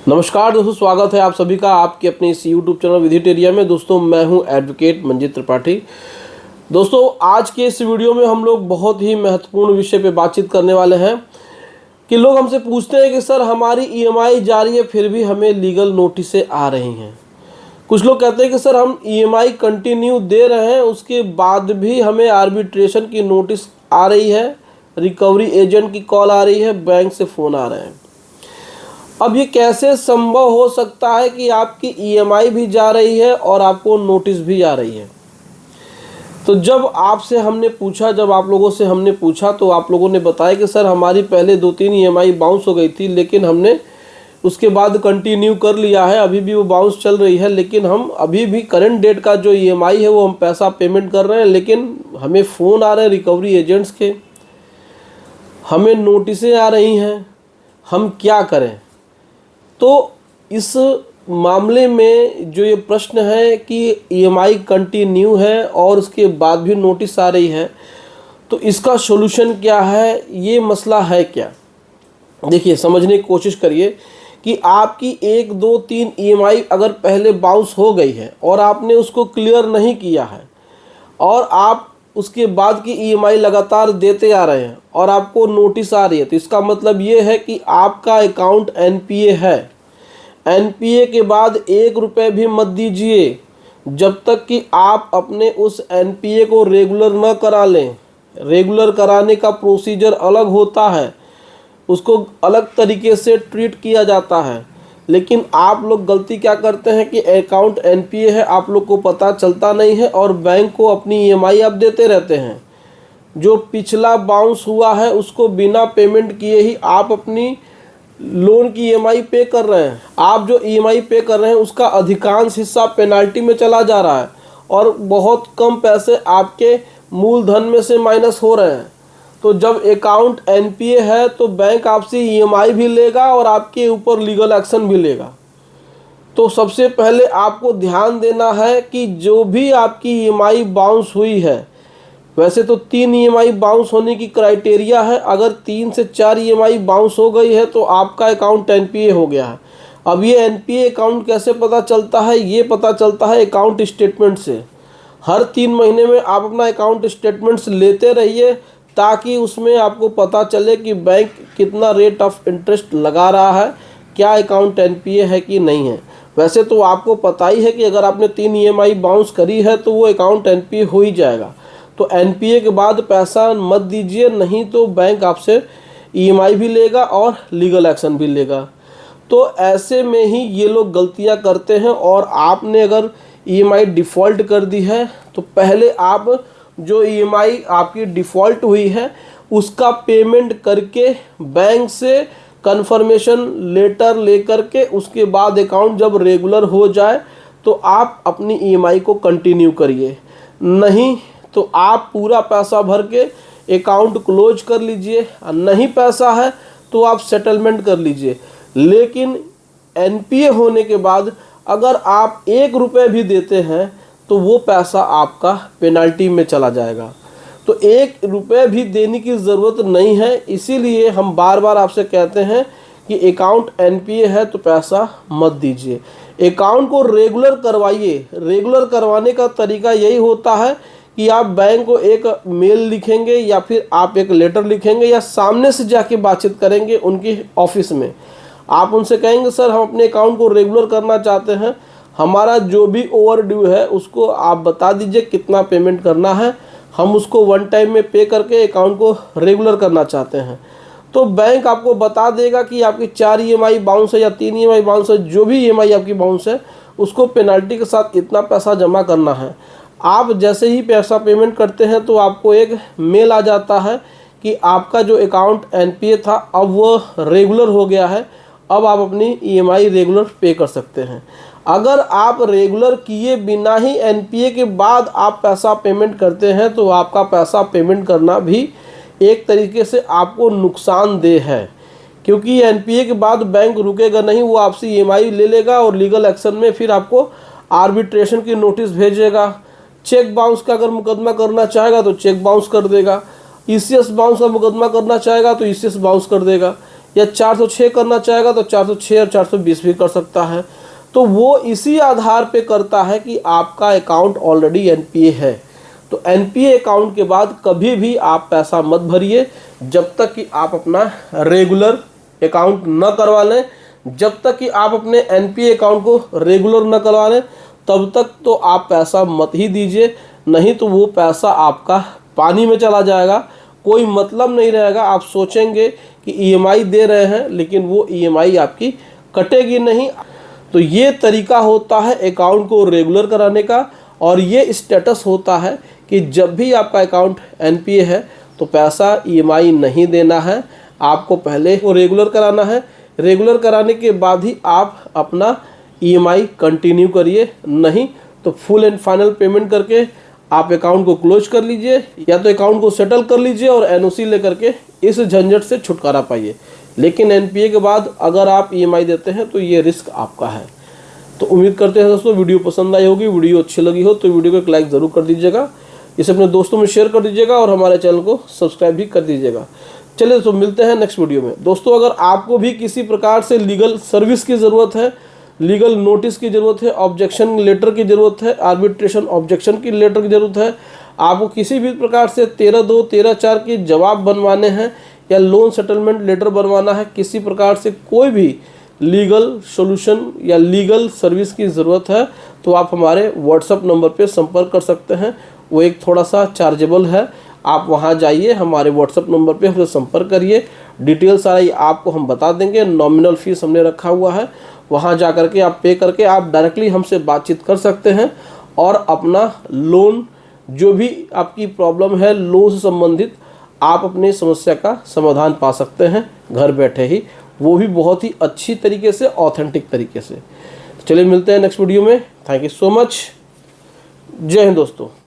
नमस्कार दोस्तों, स्वागत है आप सभी का आपके अपने इस यूट्यूब चैनल विधिटेरिया में। दोस्तों मैं हूं एडवोकेट मंजीत त्रिपाठी। दोस्तों आज के इस वीडियो में हम लोग बहुत ही महत्वपूर्ण विषय पे बातचीत करने वाले हैं कि लोग हमसे पूछते हैं कि सर हमारी ईएमआई जारी है फिर भी हमें लीगल नोटिसें आ रही हैं। कुछ लोग कहते हैं कि सर हम ईएमआई कंटिन्यू दे रहे हैं उसके बाद भी हमें आर्बिट्रेशन की नोटिस आ रही है, रिकवरी एजेंट की कॉल आ रही है, बैंक से फ़ोन आ रहे हैं। अब ये कैसे संभव हो सकता है कि आपकी ईएमआई भी जा रही है और आपको नोटिस भी आ रही है? तो जब आप लोगों से हमने पूछा तो आप लोगों ने बताया कि सर हमारी पहले 2-3 ईएमआई बाउंस हो गई थी, लेकिन हमने उसके बाद कंटिन्यू कर लिया है, अभी भी वो बाउंस चल रही है, लेकिन हम अभी भी करंट डेट का जो ईएमआई है वो हम पैसा पेमेंट कर रहे हैं, लेकिन हमें फ़ोन आ रहे हैं रिकवरी एजेंट्स के, हमें नोटिसें आ रही हैं, हम क्या करें? तो इस मामले में जो ये प्रश्न है कि ईएमआई कंटिन्यू है और उसके बाद भी नोटिस आ रही है, तो इसका सॉल्यूशन क्या है, ये मसला है क्या? देखिए, समझने की कोशिश करिए कि आपकी 1, 2, 3 ईएमआई अगर पहले बाउंस हो गई है और आपने उसको क्लियर नहीं किया है और आप उसके बाद की ईएमआई लगातार देते आ रहे हैं और आपको नोटिस आ रही है, तो इसका मतलब ये है कि आपका अकाउंट एनपीए है। एनपीए के बाद 1 रुपये भी मत दीजिए जब तक कि आप अपने उस एनपीए को रेगुलर न करा लें। रेगुलर कराने का प्रोसीजर अलग होता है, उसको अलग तरीके से ट्रीट किया जाता है, लेकिन आप लोग गलती क्या करते हैं कि अकाउंट एनपीए है, आप लोग को पता चलता नहीं है और बैंक को अपनी ईएमआई आप देते रहते हैं। जो पिछला बाउंस हुआ है उसको बिना पेमेंट किए ही आप अपनी लोन की ईएमआई पे कर रहे हैं। आप जो ईएमआई पे कर रहे हैं उसका अधिकांश हिस्सा पेनाल्टी में चला जा रहा है और बहुत कम पैसे आपके मूलधन में से माइनस हो रहे हैं। तो जब अकाउंट एनपीए है तो बैंक आपसे ईएमआई भी लेगा और आपके ऊपर लीगल एक्शन भी लेगा। तो सबसे पहले आपको ध्यान देना है कि जो भी आपकी ईएमआई बाउंस हुई है, वैसे तो 3 ईएमआई बाउंस होने की क्राइटेरिया है, अगर 3 से 4 ईएमआई बाउंस हो गई है तो आपका अकाउंट एनपीए हो गया है। अब ये एनपीए अकाउंट कैसे पता चलता है? ये पता चलता है अकाउंट स्टेटमेंट से। हर 3 महीने में आप अपना अकाउंट स्टेटमेंट्स लेते रहिए ताकि उसमें आपको पता चले कि बैंक कितना रेट ऑफ इंटरेस्ट लगा रहा है, क्या अकाउंट एनपीए है कि नहीं है। वैसे तो आपको पता ही है कि अगर आपने 3 ईएमआई बाउंस करी है तो वो अकाउंट एनपीए हो ही जाएगा। तो एनपीए के बाद पैसा मत दीजिए, नहीं तो बैंक आपसे ईएमआई भी लेगा और लीगल एक्शन भी लेगा। तो ऐसे में ही ये लोग गलतियां करते हैं और आपने अगर ईएमआई डिफ़ॉल्ट कर दी है तो पहले आप जो ईएमआई आपकी डिफ़ॉल्ट हुई है उसका पेमेंट करके बैंक से कन्फर्मेशन लेटर लेकर के उसके बाद अकाउंट जब रेगुलर हो जाए तो आप अपनी ईएमआई को कंटिन्यू करिए। नहीं तो आप पूरा पैसा भर के अकाउंट क्लोज कर लीजिए, नहीं पैसा है तो आप सेटलमेंट कर लीजिए। लेकिन एनपीए होने के बाद अगर आप 1 रुपये भी देते हैं तो वो पैसा आपका पेनल्टी में चला जाएगा। तो 1 रुपये भी देने की ज़रूरत नहीं है, इसीलिए हम बार बार आपसे कहते हैं कि अकाउंट एनपीए है तो पैसा मत दीजिए, अकाउंट को रेगुलर करवाइए। रेगुलर करवाने का तरीका यही होता है कि आप बैंक को एक मेल लिखेंगे या फिर आप एक लेटर लिखेंगे या सामने से जाके बातचीत करेंगे उनकी ऑफिस में। आप उनसे कहेंगे सर हम अपने अकाउंट को रेगुलर करना चाहते हैं, हमारा जो भी ओवर ड्यू है उसको आप बता दीजिए कितना पेमेंट करना है, हम उसको 1 टाइम में पे करके अकाउंट को रेगुलर करना चाहते हैं। तो बैंक आपको बता देगा कि आपकी 4 ईएमआई बाउंस है या 3 ईएमआई बाउंस है, जो भी ईएमआई आपकी बाउंस है उसको पेनल्टी के साथ इतना पैसा जमा करना है। आप जैसे ही पैसा पेमेंट करते हैं तो आपको एक मेल आ जाता है कि आपका जो अकाउंट एनपीए था अब वो रेगुलर हो गया है, अब आप अपनी ईएमआई रेगुलर पे कर सकते हैं। अगर आप रेगुलर किए बिना ही एनपीए के बाद आप पैसा पेमेंट करते हैं तो आपका पैसा पेमेंट करना भी एक तरीके से आपको नुकसानदेह है, क्योंकि एनपीए के बाद बैंक रुकेगा नहीं, वो आपसे ईएमआई ले लेगा और लीगल एक्शन में फिर आपको आर्बिट्रेशन की नोटिस भेजेगा। चेक बाउंस का अगर मुकदमा करना चाहेगा तो चेक बाउंस कर देगा, ईसीएस बाउंस का मुकदमा करना चाहेगा तो ईसीएस बाउंस कर देगा। या 406 करना चाहेगा तो 406 और 420 भी कर सकता है। तो वो इसी आधार पे करता है कि आपका अकाउंट ऑलरेडी एनपीए है। तो एनपीए अकाउंट के बाद कभी भी आप पैसा मत भरिए जब तक कि आप अपना रेगुलर अकाउंट न करवा लें। जब तक कि आप अपने एनपीए अकाउंट को रेगुलर न करवा लें तब तक तो आप पैसा मत ही दीजिए, नहीं तो वो पैसा आपका पानी में चला जाएगा, कोई मतलब नहीं रहेगा। आप सोचेंगे कि ईएमआई दे रहे हैं लेकिन वो ईएमआई आपकी कटेगी नहीं। तो ये तरीका होता है अकाउंट को रेगुलर कराने का, और ये स्टेटस होता है कि जब भी आपका अकाउंट एनपीए है तो पैसा ईएमआई नहीं देना है, आपको पहले वो रेगुलर कराना है। रेगुलर कराने के बाद ही आप अपना ईएमआई कंटिन्यू करिए, नहीं तो फुल एंड फाइनल पेमेंट करके आप अकाउंट को क्लोज कर लीजिए, या तो अकाउंट को सेटल कर लीजिए और एनओसी लेकर के इस झंझट से छुटकारा पाइए। लेकिन एनपीए के बाद अगर आप ईएमआई देते हैं तो ये रिस्क आपका है। तो उम्मीद करते हैं दोस्तों वीडियो पसंद आई होगी। वीडियो अच्छी लगी हो तो वीडियो को एक लाइक ज़रूर कर दीजिएगा, इसे अपने दोस्तों में शेयर कर दीजिएगा और हमारे चैनल को सब्सक्राइब भी कर दीजिएगा। चलिए दोस्तों मिलते हैं नेक्स्ट वीडियो में। दोस्तों अगर आपको भी किसी प्रकार से लीगल सर्विस की ज़रूरत है, लीगल नोटिस की ज़रूरत है, ऑब्जेक्शन लेटर की ज़रूरत है, आर्बिट्रेशन ऑब्जेक्शन की लेटर की ज़रूरत है, आपको किसी भी प्रकार से 13(2), 13(4) के जवाब बनवाने हैं या लोन सेटलमेंट लेटर बनवाना है, किसी प्रकार से कोई भी लीगल सॉल्यूशन या लीगल सर्विस की ज़रूरत है तो आप हमारे व्हाट्सएप नंबर पे संपर्क कर सकते हैं। वो एक थोड़ा सा चार्जेबल है, आप वहाँ जाइए, हमारे व्हाट्सएप नंबर पे हमसे संपर्क करिए, डिटेल सारी आपको हम बता देंगे। नॉमिनल फीस हमने रखा हुआ है, वहाँ जा कर के आप पे करके आप डायरेक्टली हमसे बातचीत कर सकते हैं और अपना लोन जो भी आपकी प्रॉब्लम है लोन से संबंधित आप अपनी समस्या का समाधान पा सकते हैं घर बैठे ही, वो भी बहुत ही अच्छी तरीके से, ऑथेंटिक तरीके से। चलिए मिलते हैं नेक्स्ट वीडियो में। Thank you so much. जय हिंद दोस्तों।